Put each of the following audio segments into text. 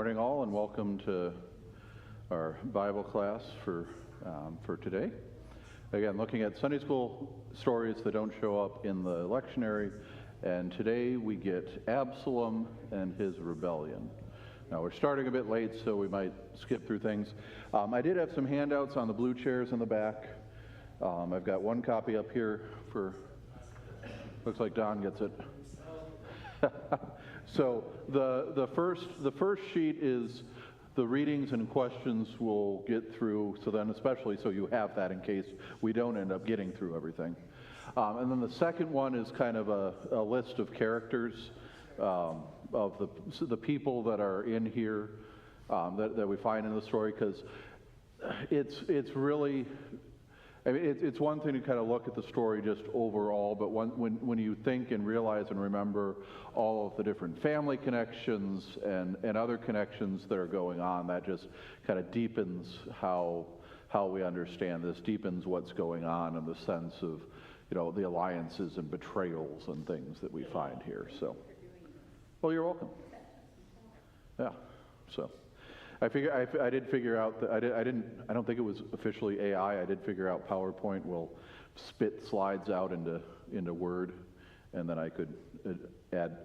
morning, all, and welcome to our Bible class for today. Again, looking at Sunday school stories that don't show up in the lectionary, and today we get Absalom and his rebellion. Now, we're starting a bit late, so we might skip through things. I did have some handouts on the blue chairs in the back. I've got one copy up here for, looks like Don gets it. So the first sheet is the readings and questions we'll get through, so then especially so you have that in case we don't end up getting through everything. And then the second one is kind of a list of characters of the people that are in here that we find in the story, because it's really, I mean, it's one thing to kind of look at the story just overall, but when you think and realize and remember all of the different family connections and other connections that are going on, that just kind of deepens how we understand this, deepens what's going on in the sense of, you know, the alliances and betrayals and things that we find here. So, well, you're welcome. Yeah, so. I did figure out that I don't think it was officially AI. I did figure out PowerPoint will spit slides out into Word, and then I could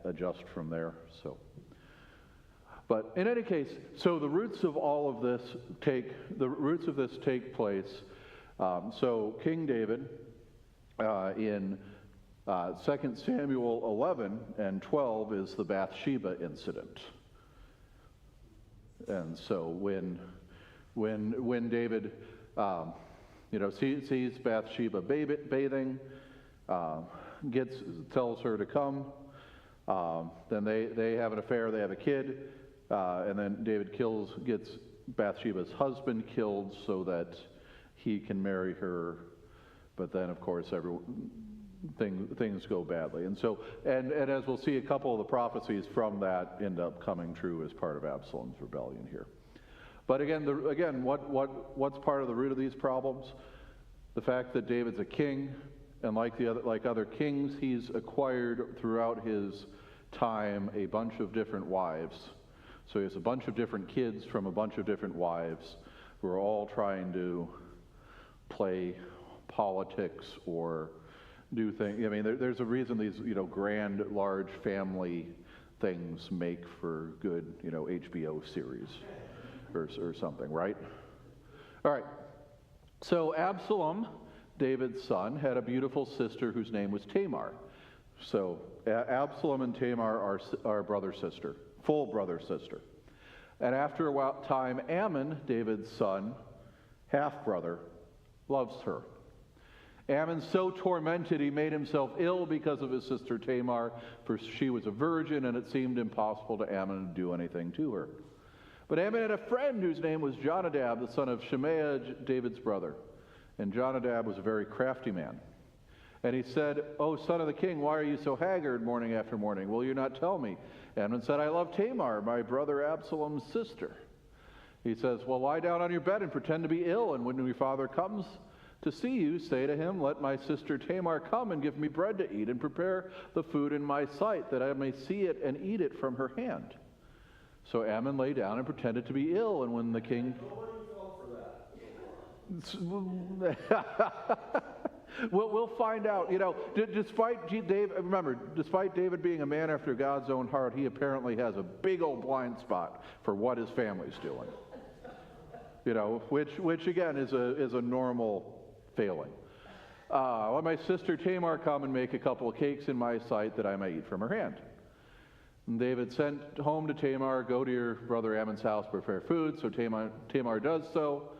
adjust from there. So, but in any case, so the roots of all of this take place. So King David in 2 Samuel 11 and 12 is the Bathsheba incident. And so when David, sees Bathsheba bathing, tells her to come, then they have an affair, they have a kid, and then David gets Bathsheba's husband killed so that he can marry her. But then, of course, things go badly. And so, and as we'll see, a couple of the prophecies from that end up coming true as part of Absalom's rebellion here. But again, what's part of the root of these problems? The fact that David's a king, and like other kings, he's acquired throughout his time a bunch of different wives. So he has a bunch of different kids from a bunch of different wives who are all trying to play politics or do things. I mean, there's a reason these, grand, large family things make for good, HBO series or something, right? All right. So Absalom, David's son, had a beautiful sister whose name was Tamar. So Absalom and Tamar are brother-sister, full brother-sister. And after a time, Ammon, David's son, half-brother, loves her. Ammon, so tormented, he made himself ill because of his sister Tamar, for she was a virgin, and it seemed impossible to Ammon to do anything to her. But Ammon had a friend whose name was Jonadab, the son of Shimea, David's brother. And Jonadab was a very crafty man. And he said, "O son of the king, why are you so haggard morning after morning? Will you not tell me?" Ammon said, "I love Tamar, my brother Absalom's sister." He says, "Well, lie down on your bed and pretend to be ill, and when your father comes to see you, say to him, 'Let my sister Tamar come and give me bread to eat, and prepare the food in my sight, that I may see it and eat it from her hand.' So Ammon lay down and pretended to be ill, and when the king..." We'll find out. Despite David being a man after God's own heart, he apparently has a big old blind spot for what his family's doing. Which again is a normal failing. "Let my sister Tamar come and make a couple of cakes in my sight that I may eat from her hand." And David sent home to Tamar, "Go to your brother Ammon's house, prepare food." So Tamar does so.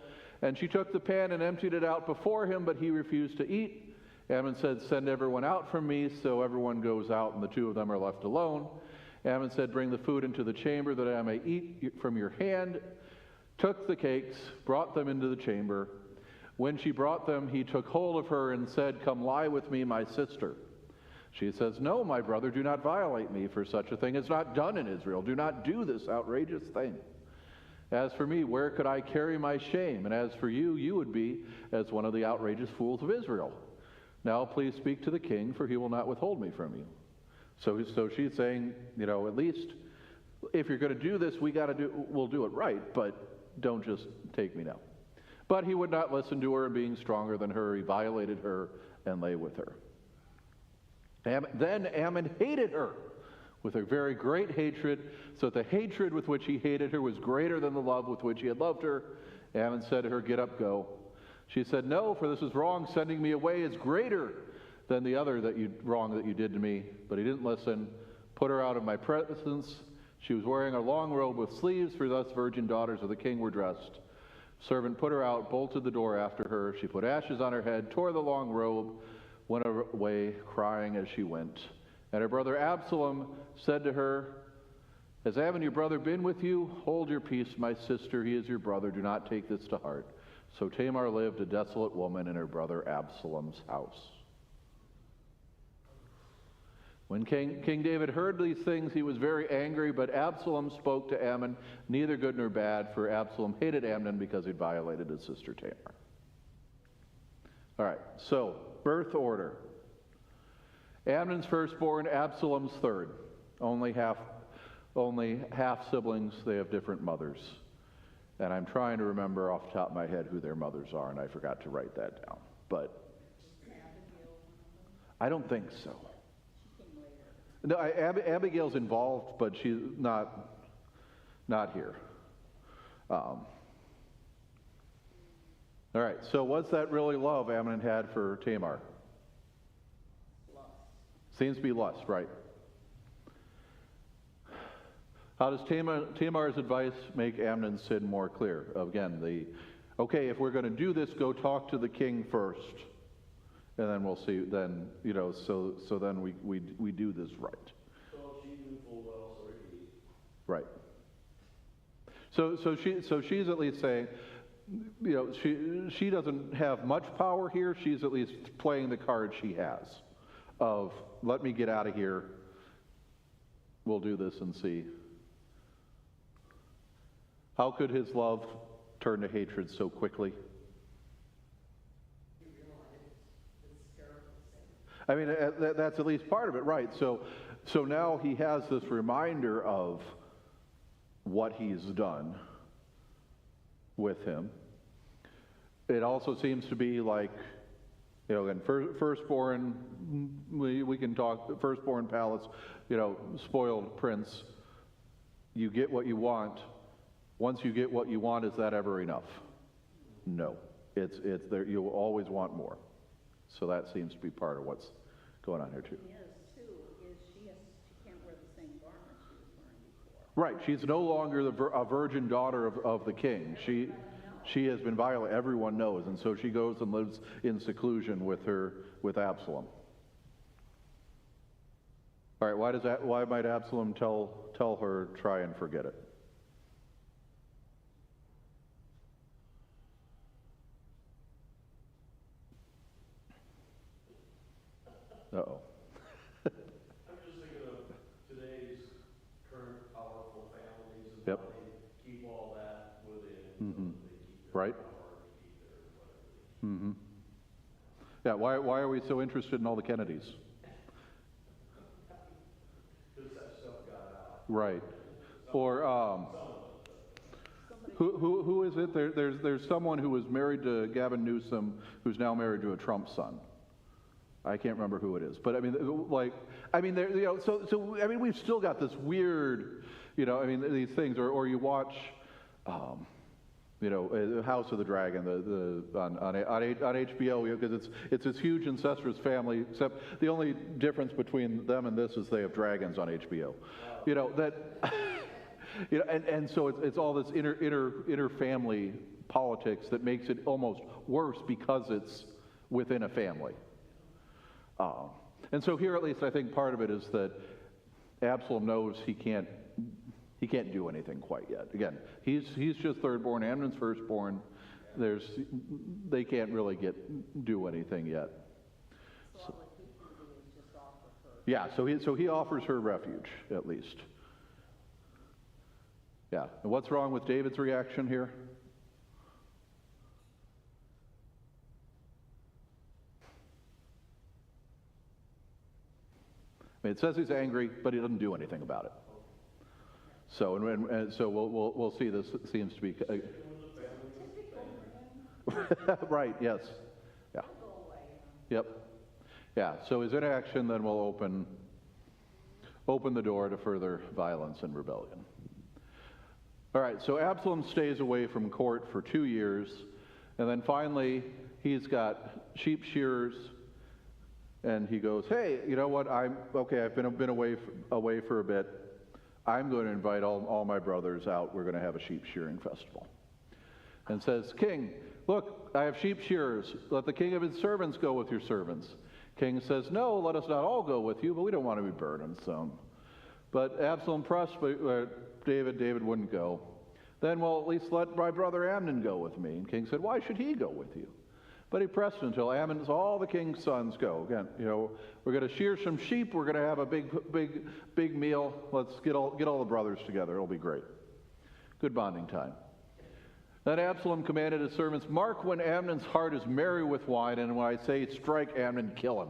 And she took the pan and emptied it out before him, but he refused to eat. Ammon said, "Send everyone out from me." So everyone goes out, and the two of them are left alone. Ammon said, "Bring the food into the chamber that I may eat from your hand." Took the cakes, brought them into the chamber. When she brought them, he took hold of her and said, "Come lie with me, my sister." She says, "No, my brother, do not violate me, for such a thing is not done in Israel. Do not do this outrageous thing. As for me, where could I carry my shame? And as for you, you would be as one of the outrageous fools of Israel. Now please speak to the king, for he will not withhold me from you." So she's saying, at least if you're going to do this, we'll do it right, but don't just take me now. But he would not listen to her, and being stronger than her, he violated her and lay with her. Then Ammon hated her with a very great hatred, so that the hatred with which he hated her was greater than the love with which he had loved her. Ammon said to her, "Get up, go." She said, "No, for this is wrong. Sending me away is greater than the other wrong that you did to me." But he didn't listen. Put her out of my presence. She was wearing a long robe with sleeves, for thus virgin daughters of the king were dressed. Servant put her out, bolted the door after her. She put ashes on her head, tore the long robe, went away crying as she went. And her brother Absalom said to her, "Has Ammon your brother been with you? Hold your peace, my sister. He is your brother. Do not take this to heart." So Tamar lived a desolate woman in her brother Absalom's house. When King David heard these things, he was very angry, but Absalom spoke to Ammon, neither good nor bad, for Absalom hated Amnon because he'd violated his sister Tamar. All right, so birth order. Amnon's firstborn, Absalom's third. Only half siblings, they have different mothers. And I'm trying to remember off the top of my head who their mothers are, and I forgot to write that down. But I don't think so. No, Abigail's involved, but she's not here. All right, so what's that really love Ammon had for Tamar? Lust. Seems to be lust, right? How does Tamar's advice make Amnon's sin more clear? Again, okay, if we're going to do this, go talk to the king first, and then we'll see. Then so then we do this right. So she knew full well, so did he. Right. So she's at least saying, she doesn't have much power here. She's at least playing the card she has, of let me get out of here. We'll do this and see. How could his love turn to hatred so quickly? I mean, that's at least part of it, right? So now he has this reminder of what he's done with him. It also seems to be like, again, firstborn, we can talk, firstborn palace, spoiled prince. You get what you want. Once you get what you want, is that ever enough? No. It's there. You'll always want more. So that seems to be part of what's going on here too. Yes, too, is she can't wear the same garment she was wearing before. Right. She's no longer a virgin daughter of the king. She has been violated. Everyone knows, and so she goes and lives in seclusion with Absalom. All right. Why might Absalom tell her try and forget it? Uh-oh. I'm just thinking of today's current powerful families and Yep. how they keep all that within. Mm-hmm. So they keep their Right. power, they keep their whatever. Mm-hmm. Yeah, why are we so interested in all the Kennedys? Because that stuff got out. Right. Or who is it? There's someone who was married to Gavin Newsom who's now married to a Trump son. I can't remember who it is, but I mean, we've still got this weird, these things, or you watch, House of the Dragon, on HBO, because it's this huge incestuous family. Except the only difference between them and this is they have dragons on HBO. And so it's all this inner family politics that makes it almost worse because it's within a family. And so here, at least, I think part of it is that Absalom knows he can't do anything quite yet. Again, he's just thirdborn. Amnon's firstborn. They can't really do anything yet. So all that he can do is just offer her. Yeah. So he offers her refuge, at least. Yeah. And what's wrong with David's reaction here? It says he's angry, but he doesn't do anything about it. So, and so we'll see this seems to be, It was a family thing. right, yes. Yeah. Go away. Yep. Yeah, so his inaction then will open the door to further violence and rebellion. All right, so Absalom stays away from court for 2 years, and then finally he's got sheep shearers, and he goes, hey, you know what, I've been away for a bit. I'm going to invite all my brothers out. We're going to have a sheep shearing festival. And says, King, look, I have sheep shearers. Let the king of his servants go with your servants. King says, no, let us not all go with you, but we don't want to be burdensome. But Absalom pressed David. David wouldn't go. Then, well, at least let my brother Amnon go with me. And King said, why should he go with you? But he pressed until all the king's sons go. Again, we're going to shear some sheep. We're going to have a big meal. Let's get all the brothers together. It'll be great. Good bonding time. Then Absalom commanded his servants, mark when Amnon's heart is merry with wine, and when I say strike Amnon, kill him.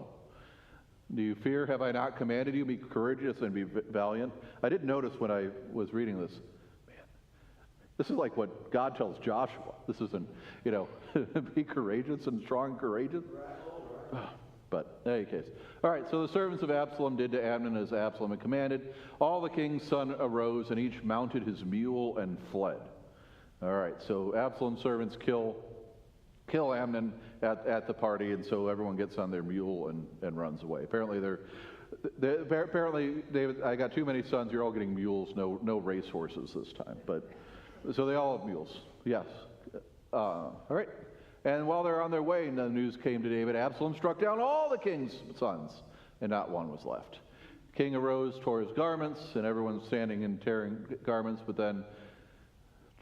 Do you fear? Have I not commanded you? Be courageous and be valiant. I did notice when I was reading this, man, this is like what God tells Joshua. This isn't, be courageous and strong and courageous. But in any case. All right, so the servants of Absalom did to Amnon as Absalom had commanded. All the king's sons arose, and each mounted his mule and fled. All right, so Absalom's servants kill Amnon at the party, and so everyone gets on their mule and runs away. Apparently apparently David, I got too many sons. You're all getting mules, no race horses this time. But so they all have mules. Yes. All right. And while they're on their way, the news came to David. Absalom struck down all the king's sons, and not one was left. The king arose, tore his garments, and everyone's standing and tearing garments. But then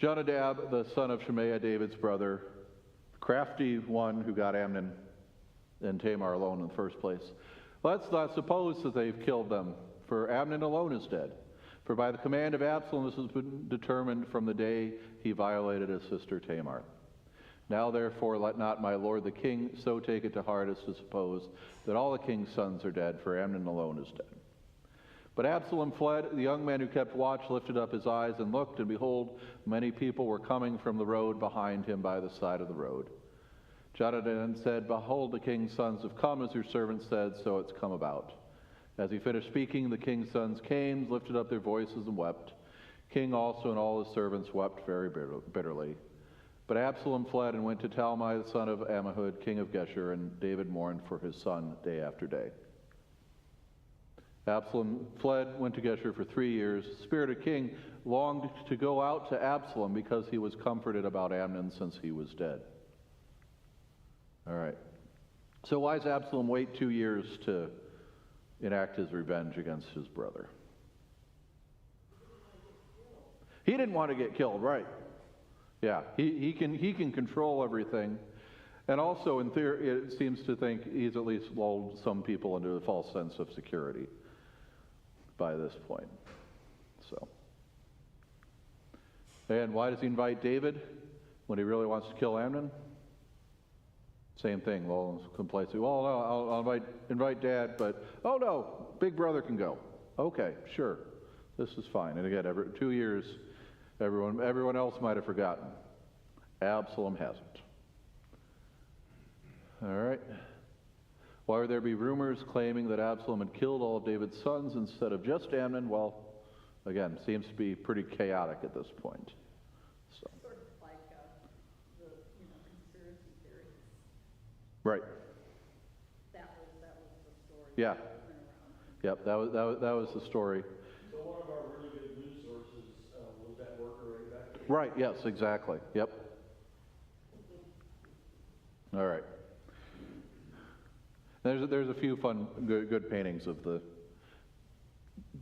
Jonadab, the son of Shemaiah, David's brother, crafty one who got Amnon and Tamar alone in the first place. Let's not suppose that they've killed them, for Amnon alone is dead. For by the command of Absalom this has been determined from the day he violated his sister Tamar. Now therefore let not my lord the king so take it to heart as to suppose that all the king's sons are dead, for Amnon alone is dead. But Absalom fled. The young man who kept watch lifted up his eyes and looked, and behold, many people were coming from the road behind him by the side of the road. Jonadab said, behold, the king's sons have come, as your servant said, so it's come about. As he finished speaking, the king's sons came, lifted up their voices, and wept. King also and all his servants wept very bitterly. But Absalom fled and went to Talmai, the son of Ammihud, king of Geshur, and David mourned for his son day after day. Absalom fled, went to Geshur for 3 years. The spirited king longed to go out to Absalom because he was comforted about Amnon since he was dead. All right. So why does Absalom wait 2 years to enact his revenge against his brother? He didn't want to get killed, right? Yeah, he can control everything. And also, in theory, it seems to think he's at least lulled some people into a false sense of security by this point. So, and why does he invite David when he really wants to kill Amnon? Same thing, well, complacency. Well, no, I'll invite Dad, but oh no, big brother can go. Okay, sure, this is fine. And again, 2 years, everyone else might have forgotten. Absalom hasn't. All right. Why would there be rumors claiming that Absalom had killed all of David's sons instead of just Amnon? Well, again, seems to be pretty chaotic at this point. So. Sort of like the conspiracy theories. Right. That was the story. Yeah. That went around. Yep. That was the story. So one of our really good news sources was that worker right back there. Right. Yes. Exactly. Yep. All right. There's a few fun, good paintings of the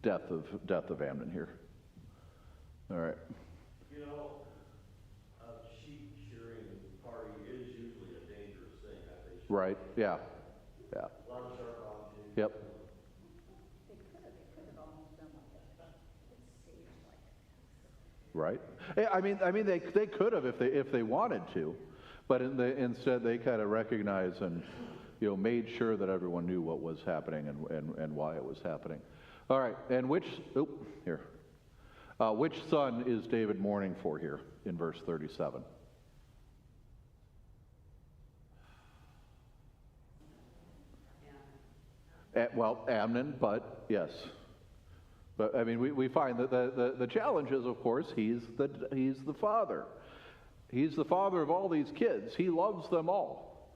death of Amnon here. All right. A sheep shearing party is usually a dangerous thing. Right. Yeah. Yeah. A lot of sharp objects. Yep. They could have almost done like a stage Right. I mean, they could have if they wanted to, but instead they kind of recognized and made sure that everyone knew what was happening and why it was happening. All right. And Which son is David mourning for here in verse 37? Well, Amnon, but yes. But I mean, we find that the challenge is, of course, he's the father. He's the father of all these kids. He loves them all.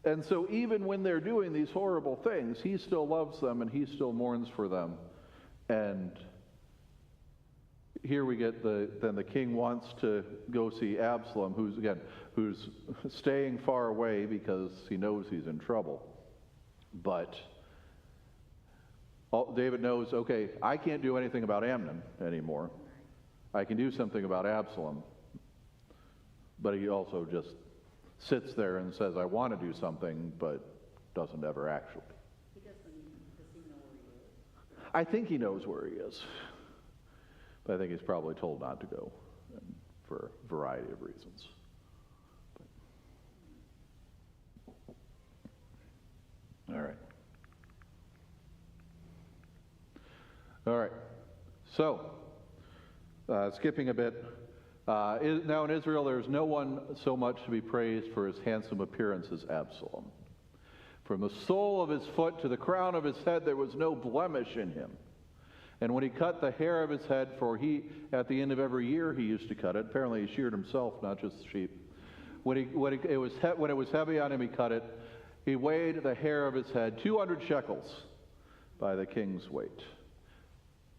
And so even when they're doing these horrible things, he still loves them and he still mourns for them. And here we get then the king wants to go see Absalom, who's staying far away because he knows he's in trouble. But David knows, okay, I can't do anything about Amnon anymore. I can do something about Absalom. But he also just sits there and says, I want to do something, but doesn't ever actually. Does he know where he is? I think he knows where he is. But I think he's probably told not to go for a variety of reasons. All right. All right. So, skipping a bit. Now in Israel there is no one so much to be praised for his handsome appearance as Absalom. From the sole of his foot to the crown of his head there was no blemish in him. And when he cut the hair of his head, for at the end of every year he used to cut it. Apparently he sheared himself, not just the sheep. When it was heavy on him, he cut it. He weighed the hair of his head 200 shekels by the king's weight.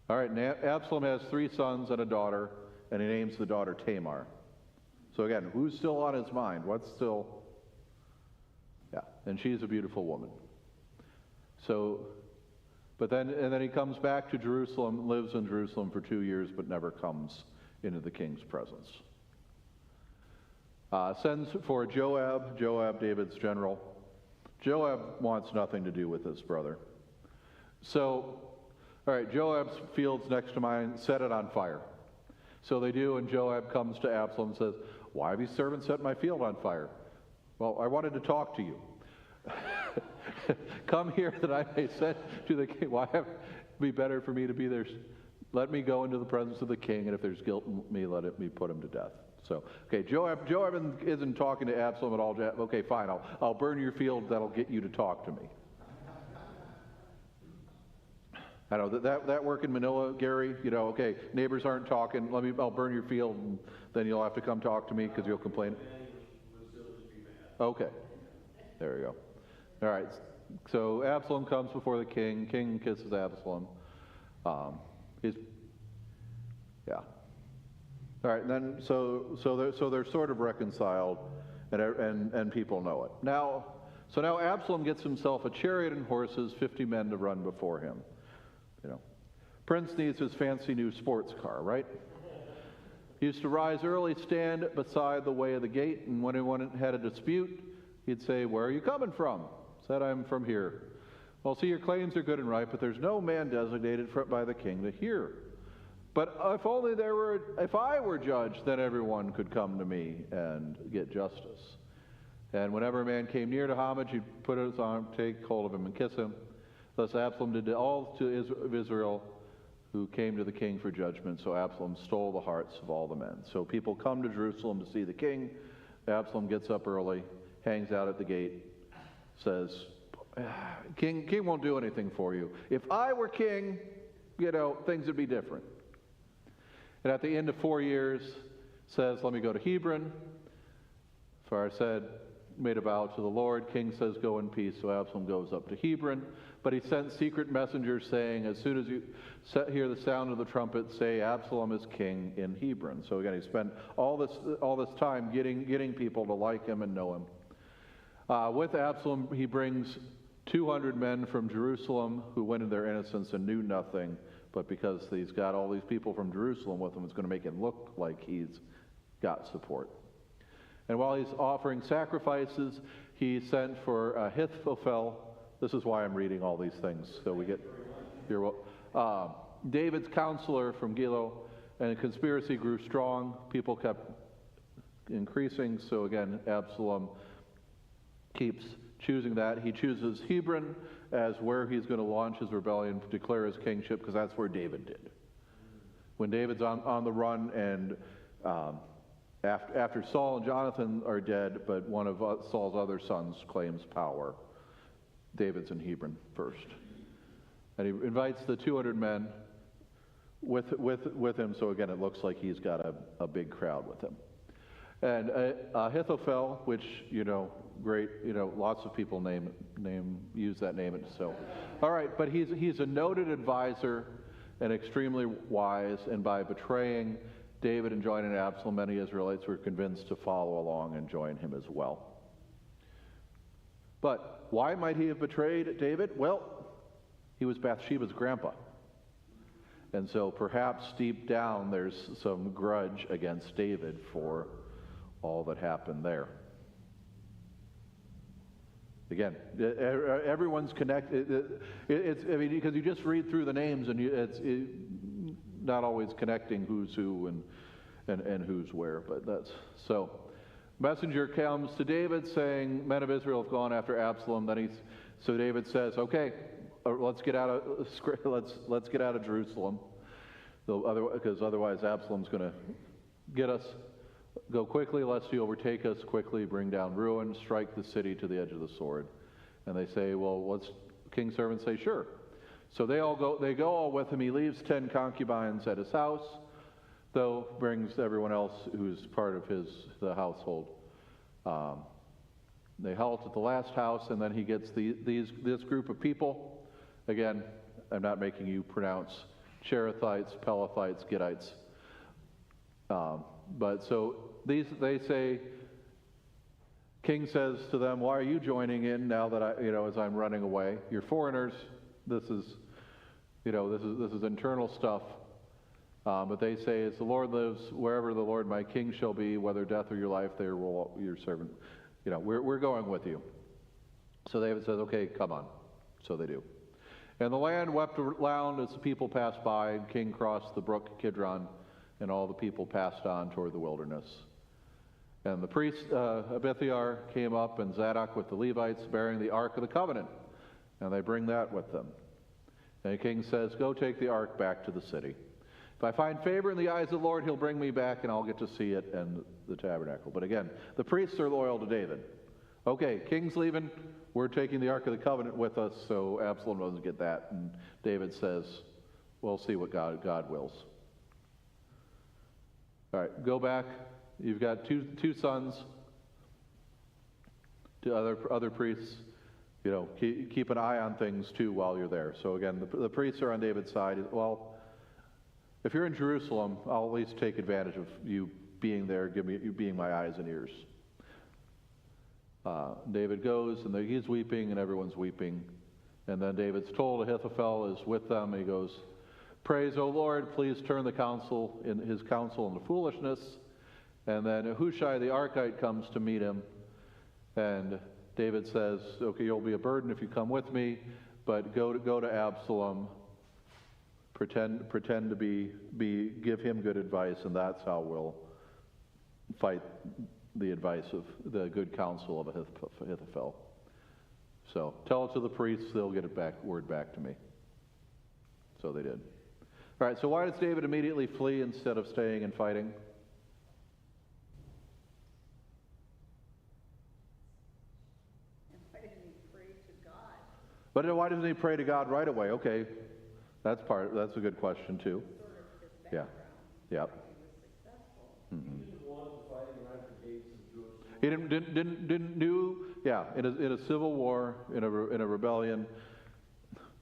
All right, Absalom has 3 sons and a daughter, and he names the daughter Tamar. So again, who's still on his mind? What's still? Yeah, and she's a beautiful woman. So, then he comes back to Jerusalem, lives in Jerusalem for 2 years, but never comes into the king's presence. Sends for Joab, David's general. Joab wants nothing to do with his brother. So, all right, Joab's field's next to mine, set it on fire. So they do, and Joab comes to Absalom and says, why have these servants set my field on fire? Well, I wanted to talk to you. Come here that I may send to the king. Why have it be better for me to be there? Let me go into the presence of the king, and if there's guilt in me, let me put him to death. So, okay, Joab isn't talking to Absalom at all. Okay, fine, I'll burn your field. That'll get you to talk to me. I know that work in Manila, Gary. You know, okay, neighbors aren't talking. I'll burn your field, and then you'll have to come talk to me because you'll complain. Okay, there you go. All right, so Absalom comes before the king. King kisses Absalom. Yeah. All right, and then so they're sort of reconciled, and people know it. Now Absalom gets himself a chariot and horses, 50 men to run before him. You know, Prince needs his fancy new sports car, right? He used to rise early, stand beside the way of the gate, and when anyone had a dispute, he'd say, "Where are you coming from?" Said, "I'm from here." "Well, see, your claims are good and right, but there's no man designated by the king to hear. But if I were judge, then everyone could come to me and get justice." And whenever a man came near to homage, he'd put his arm, take hold of him, and kiss him. Thus Absalom did all of Israel who came to the king for judgment. So Absalom stole the hearts of all the men. So people come to Jerusalem to see the king. Absalom gets up early, hangs out at the gate, says, King won't do anything for you. If I were king, things would be different. And at the end of 4 years, says, "Let me go to Hebron." For I said, made a vow to the Lord. King says, "Go in peace." So Absalom goes up to Hebron. But he sent secret messengers saying, "As soon as you hear the sound of the trumpet, say, Absalom is king in Hebron." So again, he spent all this time getting people to like him and know him. With Absalom, he brings 200 men from Jerusalem who went in their innocence and knew nothing. But because he's got all these people from Jerusalem with him, it's going to make it look like he's got support. And while he's offering sacrifices, he sent for Ahithophel. This is why I'm reading all these things, so we get David's counselor from Gilo, and the conspiracy grew strong. People kept increasing, so again, Absalom keeps choosing that. He chooses Hebron as where he's going to launch his rebellion, declare his kingship, because that's where David did. when David's on the run, and after Saul and Jonathan are dead, but one of Saul's other sons claims power. David's in Hebron first. And he invites the 200 men with him, so again, it looks like he's got a big crowd with him. And Ahithophel, which, great, lots of people use that name. So, all right, but he's a noted advisor and extremely wise, and by betraying David and joining Absalom, many Israelites were convinced to follow along and join him as well. But why might he have betrayed David? Well, he was Bathsheba's grandpa. And so perhaps deep down there's some grudge against David for all that happened there. Again, everyone's connected. Because you just read through the names and it's not always connecting who's who and who's where. But that's so. Messenger comes to David saying, "Men of Israel have gone after Absalom." So David says, "Okay, let's get out of Jerusalem, because otherwise Absalom's going to get us. Go quickly, lest he overtake us quickly, bring down ruin, strike the city to the edge of the sword." And they say, "Well, king's servants say, sure." So they go all with him. He leaves 10 concubines at his house, though brings everyone else who's part of the household. They halt at the last house, and then he gets this group of people. Again, I'm not making you pronounce Cherethites, Pelethites, Gittites. But so they say, king says to them, "Why are you joining in now that as I'm running away? You're foreigners. This is internal stuff." But they say, "As the Lord lives, wherever the Lord my king shall be, whether death or your life, there will your servant. We're going with you." So David says, "Okay, come on." So they do. And the land wept aloud as the people passed by, and king crossed the brook Kidron, and all the people passed on toward the wilderness. And the priest Abithiar came up, and Zadok with the Levites, bearing the Ark of the Covenant, and they bring that with them. And the king says, "Go take the Ark back to the city. If I find favor in the eyes of the Lord, he'll bring me back, and I'll get to see it and the tabernacle." But again, the priests are loyal to David. Okay, king's leaving. We're taking the Ark of the Covenant with us, so Absalom doesn't get that. And David says, "We'll see what God wills." All right, go back. You've got two sons. To other priests, keep an eye on things too while you're there. So again, the priests are on David's side. Well, if you're in Jerusalem, I'll at least take advantage of you being there, you being my eyes and ears. David goes, and he's weeping, and everyone's weeping. And then David's told Ahithophel is with them. He goes, "Praise, O Lord, please turn his counsel into foolishness." And then Hushai the Archite comes to meet him. And David says, "Okay, you'll be a burden if you come with me, but go to Absalom. Pretend to give him good advice, and that's how we'll fight the advice of the good counsel of Ahithophel. So tell it to the priests; they'll get word back to me." So they did. All right. So why does David immediately flee instead of staying and fighting? And why didn't he pray to God? But why doesn't he pray to God right away? Okay, that's a good question too. Sort of his Yeah. background. Yeah. He was successful. He didn't want the fighting around the gates of Jerusalem. He didn't do, in a civil war, in a rebellion,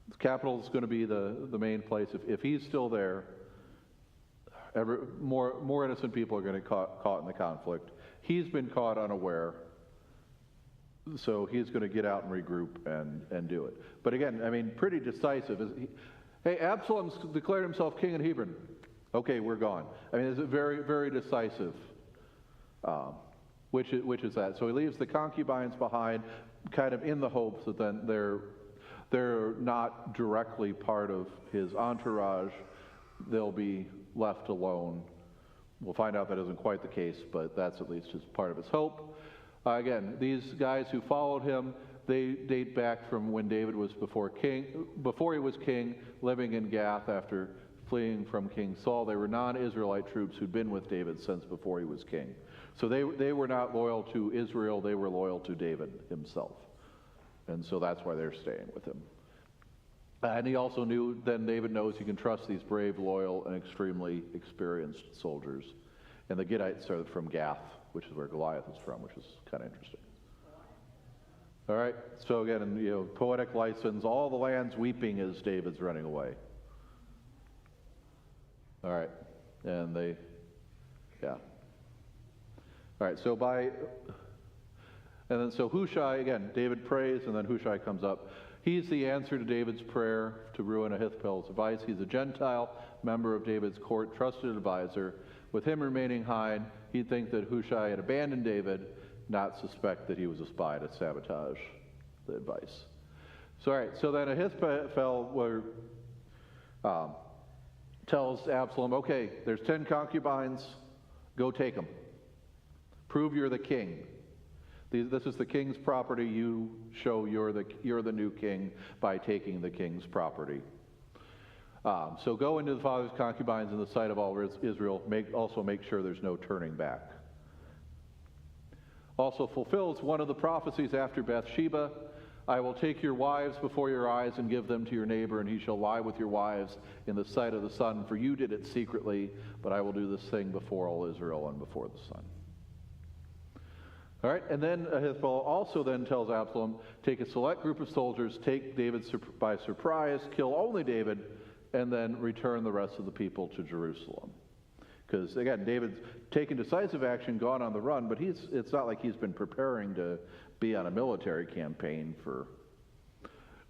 the capital is going to be the main place. If he's still there, more innocent people are going to get caught in the conflict. He's been caught unaware, so he's going to get out and regroup and do it. But again, pretty decisive. Hey, Absalom's declared himself king in Hebron. Okay, we're gone. It's very, very decisive. Which is that. So he leaves the concubines behind, kind of in the hopes that then they're not directly part of his entourage. They'll be left alone. We'll find out that isn't quite the case, but that's at least part of his hope. Again, these guys who followed him, they date back from when David was before he was king, living in Gath after fleeing from King Saul. They were non-Israelite troops who'd been with David since before he was king. So they were not loyal to Israel, they were loyal to David himself. And so that's why they're staying with him. And he also knew, then David knows he can trust these brave, loyal, and extremely experienced soldiers. And the Gittites are from Gath, which is where Goliath is from, which is kind of interesting. All right, so again, poetic license, all the land's weeping as David's running away. All right, and yeah. All right, so so Hushai, again, David prays, and then Hushai comes up. He's the answer to David's prayer to ruin Ahithophel's advice. He's a Gentile, member of David's court, trusted advisor. With him remaining high, he'd think that Hushai had abandoned David, not suspect that he was a spy to sabotage the advice. So, all right, so then Ahithophel tells Absalom, okay, there's 10 concubines, go take them. Prove you're the king. This is the king's property. You show you're the new king by taking the king's property. So go into the father's concubines in the sight of all Israel. Also make sure there's no turning back. Also fulfills one of the prophecies after Bathsheba. I will take your wives before your eyes and give them to your neighbor, and he shall lie with your wives in the sight of the sun, for you did it secretly, but I will do this thing before all Israel and before the sun. All right, and then Ahithophel also then tells Absalom, take a select group of soldiers, take David by surprise, kill only David, and then return the rest of the people to Jerusalem. Because, again, David's taken decisive action, gone on the run, but it's not like he's been preparing to be on a military campaign for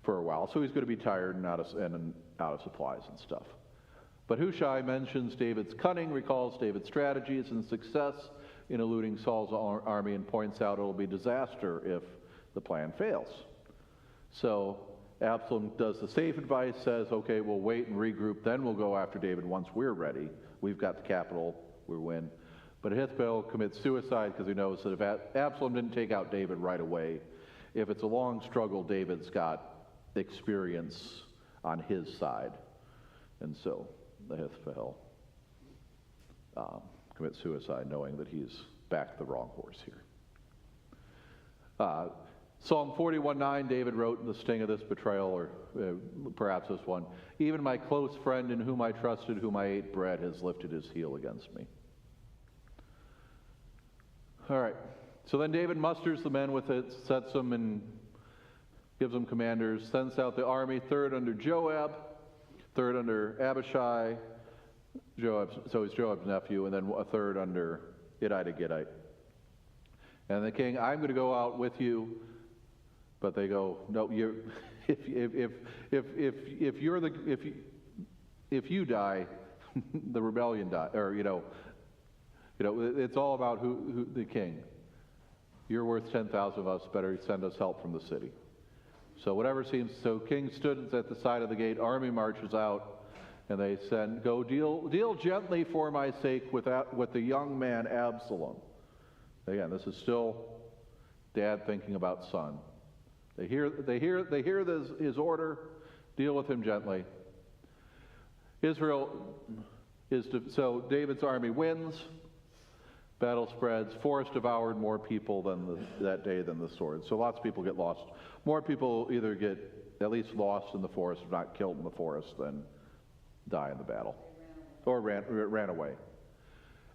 a while. So he's going to be tired and out of supplies and stuff. But Hushai mentions David's cunning, recalls David's strategies and success in eluding Saul's army, and points out it'll be disaster if the plan fails. So Absalom does the safe advice, says, okay, we'll wait and regroup, then we'll go after David once we're ready. We've got the capital, we win. But Ahithophel commits suicide because he knows that if Absalom didn't take out David right away, if it's a long struggle, David's got experience on his side. And so Ahithophel commits suicide knowing that he's backed the wrong horse here. Psalm 41:9, David wrote in the sting of this betrayal, or perhaps this one, even my close friend in whom I trusted, whom I ate bread, has lifted his heel against me. All right, so then David musters the men with it, sets them and gives them commanders, sends out the army, third under Joab, third under Abishai, so he's Joab's nephew, and then a third under Ittai the Gittite. And the king, I'm going to go out with you, but they go, no, if you die, the rebellion dies, or it's all about who the king. You're worth 10,000 of us. Better send us help from the city. So so king stood at the side of the gate. Army marches out. And they said, go deal gently for my sake with the young man Absalom. Again, this is still dad thinking about son. They hear his order, deal with him gently. So David's army wins, battle spreads, forest devoured more people that day than the sword. So lots of people get lost. More people either get at least lost in the forest, if not killed in the forest, than die in the battle, or ran away.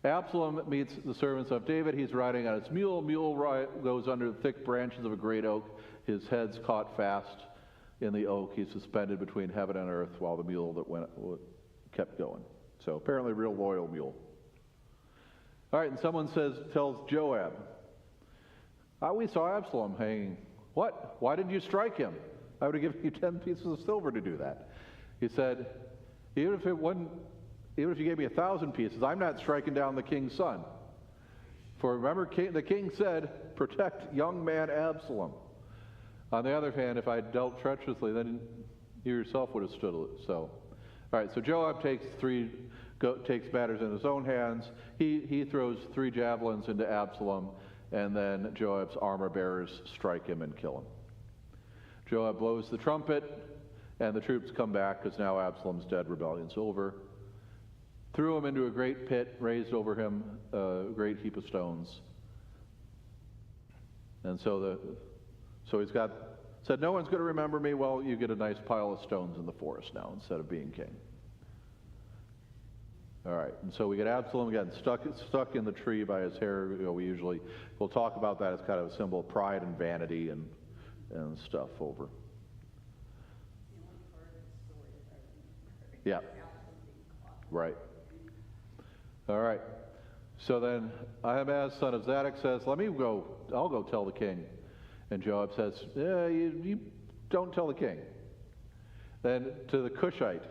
Absalom meets the servants of David. He's riding on his mule. Mule goes under the thick branches of a great oak. His head's caught fast in the oak. He's suspended between heaven and earth while the mule kept going. So apparently, real loyal mule. All right, and someone tells Joab, we saw Absalom hanging. What? Why didn't you strike him? I would have given you 10 pieces of silver to do that. He said, even if you gave me 1,000 pieces, I'm not striking down the king's son. For remember, the king said, protect young man Absalom. On the other hand, if I dealt treacherously, then you yourself would have stood it. So, all right, so Joab takes matters in his own hands. He throws 3 javelins into Absalom, and then Joab's armor bearers strike him and kill him. Joab blows the trumpet, and the troops come back because now Absalom's dead, rebellion's over. threw him into a great pit, raised over him a great heap of stones. And so he's got, said, no one's going to remember me. Well, you get a nice pile of stones in the forest now instead of being king. All right, and so we get Absalom again stuck in the tree by his hair. You know, we'll talk about that as kind of a symbol of pride and vanity and stuff over. The only part of the story that I remember. Yeah. Absalom being caught. Right. All right. So then Ahimaaz, son of Zadok, says, let me go. I'll go tell the king. And Joab says, you don't tell the king. Then to the Cushite,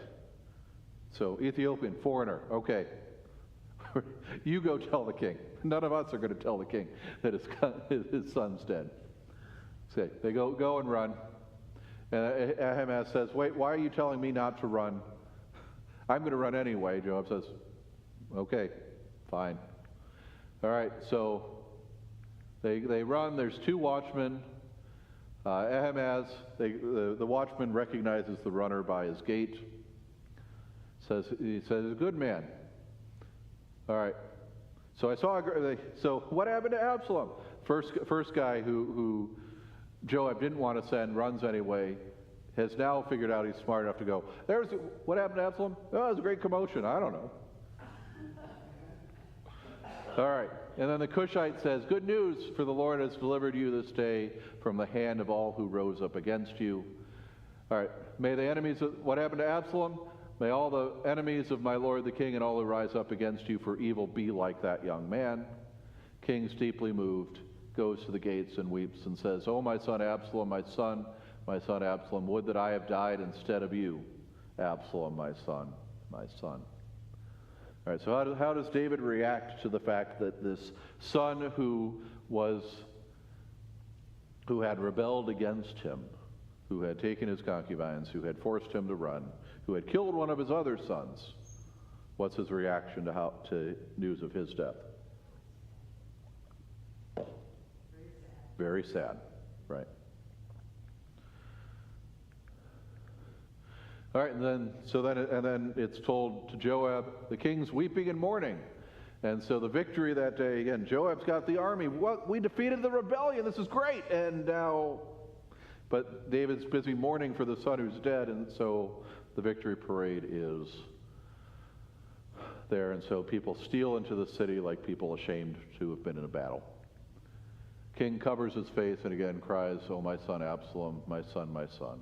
so Ethiopian, foreigner, okay. You go tell the king. None of us are going to tell the king that his son's dead. So they go and run. And Ahimaaz says, wait, why are you telling me not to run? I'm going to run anyway. Joab says, okay, fine. All right, so they run. There's two watchmen. Ahimaaz, the watchman recognizes the runner by his gait. He says, good man. All right. So so what happened to Absalom? First guy who Joab didn't want to send runs anyway, has now figured out he's smart enough to go, what happened to Absalom? Oh, it was a great commotion. I don't know. All right. And then the Cushite says, good news, for the Lord has delivered you this day from the hand of all who rose up against you. All right. May the enemies what happened to Absalom? May all the enemies of my lord the king and all who rise up against you for evil be like that young man. King's deeply moved, goes to the gates and weeps and says, oh, my son Absalom, my son Absalom, would that I have died instead of you, Absalom, my son, my son. All right, so how does David react to the fact that this son who had rebelled against him, who had taken his concubines, who had forced him to run, who had killed one of his other sons, what's his reaction to news of his death? Very sad, right? All right, and then it's told to Joab, the king's weeping and mourning. And so the victory that day, again, Joab's got the army. We defeated the rebellion. This is great. And now, but David's busy mourning for the son who's dead, and so the victory parade is there. And so people steal into the city like people ashamed to have been in a battle. King covers his face and again cries, oh, my son Absalom, my son, my son.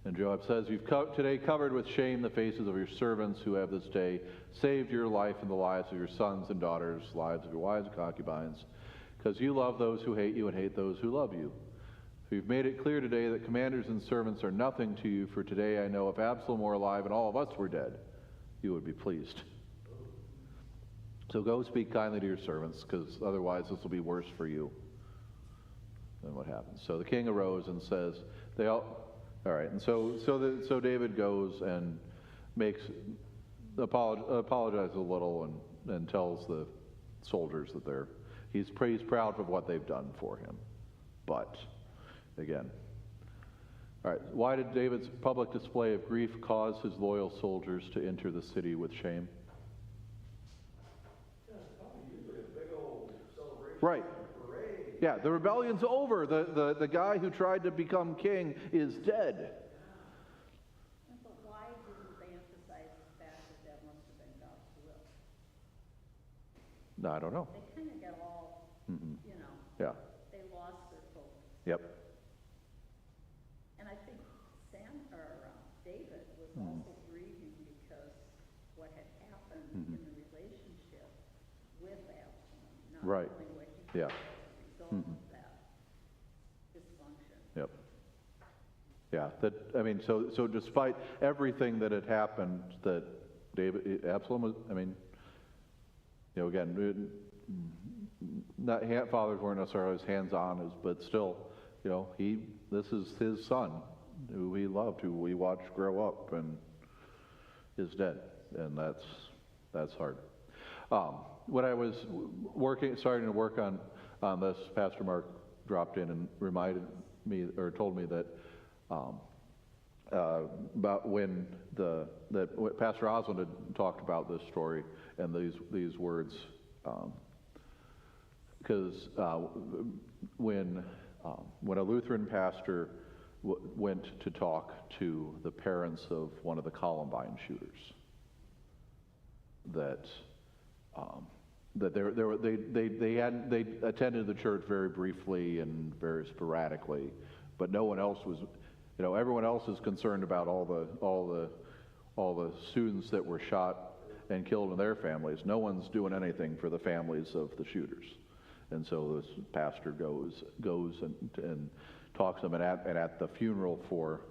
And Joab says, you've today covered with shame the faces of your servants who have this day saved your life and the lives of your sons and daughters, lives of your wives and concubines, because you love those who hate you and hate those who love you. So you've made it clear today that commanders and servants are nothing to you, for today I know if Absalom were alive and all of us were dead, you would be pleased. So go speak kindly to your servants, because otherwise this will be worse for you than what happens. So the king arose and says, all right, and so David goes and apologizes a little and tells the soldiers that he's proud of what they've done for him. But again, all right, why did David's public display of grief cause his loyal soldiers to enter the city with shame? Usually a big old celebration. Right. Parade. Yeah, the rebellion's over. The guy who tried to become king is dead. But why didn't they emphasize the fact that must have been God's will? No, I don't know. They kind of got all, Yeah. they lost their focus. Yep. And I think David was also grieving because what had happened in the relationship with Absalom, not Right. knowing what he Yeah. did as a result of that dysfunction. Yep. Yeah. So despite everything that had happened, that Absalom was, again, fathers weren't necessarily as hands-on but still, this is his son, who he loved, who we watched grow up, and is dead, and that's hard. When I was starting to work on this, Pastor Mark dropped in and reminded me, or told me that about when what Pastor Osmond had talked about this story and these words, because when a Lutheran pastor went to talk to the parents of one of the Columbine shooters, that they attended the church very briefly and very sporadically, but no one else was. Everyone else is concerned about all the students that were shot and killed and their families. No one's doing anything for the families of the shooters. And so this pastor goes and talks to them, and at the funeral for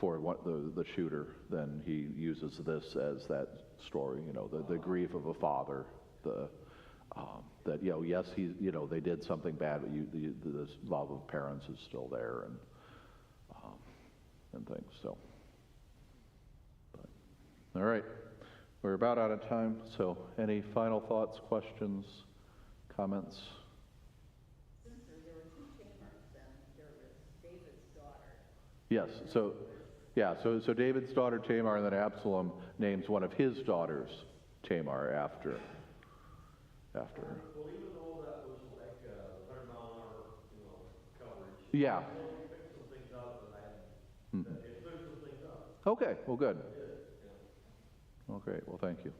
the shooter, then he uses this as that story. The grief of a father. That yes, they did something bad, but the love of parents is still there, and things. So, all right, we're about out of time. So, any final thoughts, questions, comments? Since there were two Tamars, then there was David's daughter. Yes. So David's daughter Tamar, and then Absalom names one of his daughters Tamar after. Well, even though that was like 100-mile-an-hour, coverage. Yeah. It picked some things up, but it cleared some things up. Okay. Well, good. It did, yeah. Well, great. Well, thank you.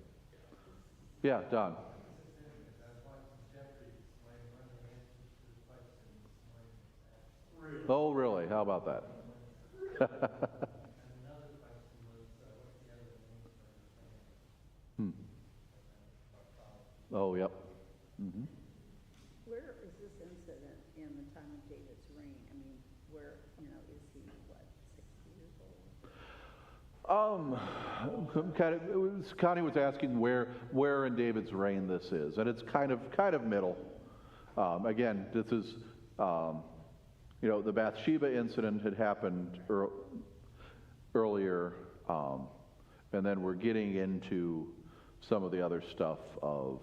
Yeah, Don. Really? Oh, really? How about that? Oh, yep. Mm-hmm. Where is this incident in the time of David's reign? I mean, where, is he, what, 60 years old? Connie was asking where in David's reign this is, and it's kind of middle. Again, this is, the Bathsheba incident had happened earlier, and then we're getting into some of the other stuff of,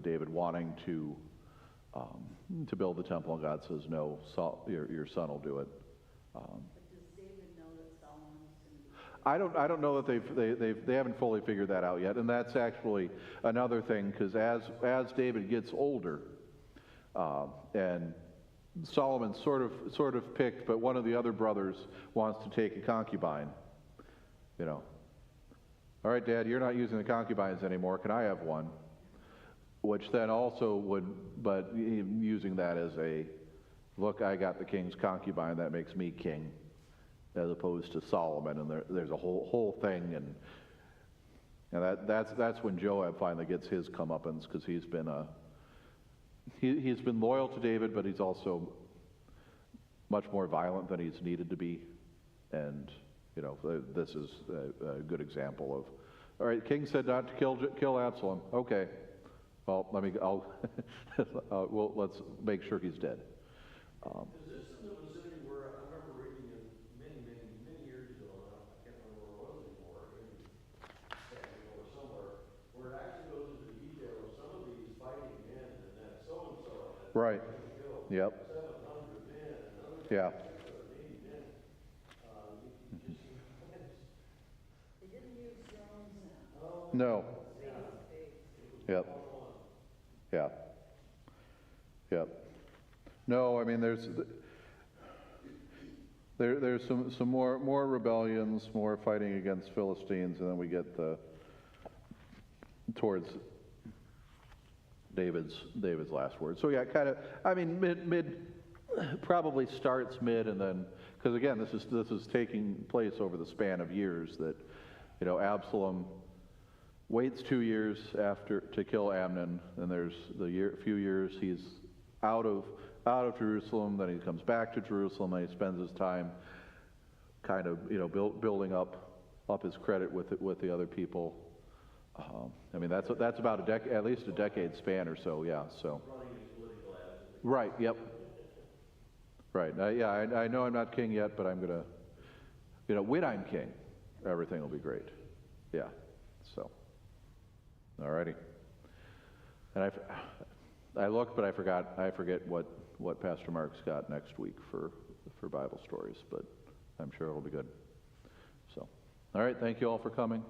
David wanting to build the temple, and God says, no, your son will do it. But does David know that Solomon's going to be? I don't know that they haven't fully figured that out yet, and that's actually another thing, because as David gets older, and Solomon's sort of picked, but one of the other brothers wants to take a concubine. All right, Dad, you're not using the concubines anymore. Can I have one? Which then also would, but using that as a, look, I got the king's concubine, that makes me king, as opposed to Solomon, and there's a whole thing, and that's when Joab finally gets his comeuppance, because he's been loyal to David, but he's also much more violent than he's needed to be, and this is a good example of, all right, king said not to kill Absalom. Okay, well, let's make sure he's dead. Is this in the vicinity where I remember reading it many years ago, and I can't remember where it was anymore, maybe Samuel or somewhere, where it actually goes into detail of some of these fighting men, and that so-and-so had Right. killed Yep. 700 men, and others Yeah. 680 men. They didn't use drones then. No. Yep. Yeah. Yep. No, I mean there's some more rebellions, more fighting against Philistines, and then we get towards David's last word. So yeah, kind of. I mean, mid probably starts mid, and then because again, this is taking place over the span of years. That Absalom waits 2 years to kill Amnon, and there's few years he's out of Jerusalem. Then he comes back to Jerusalem, and he spends his time kind of building up his credit with the other people. I mean that's about at least a decade span or so. Yeah. So. Right. Yep. Right. I know I'm not king yet, but I'm gonna, when I'm king, everything will be great. Yeah. So. All righty. And I looked, but I forget what Pastor Mark's got next week for for Bible stories, but I'm sure it'll be good. So, all right, thank you all for coming.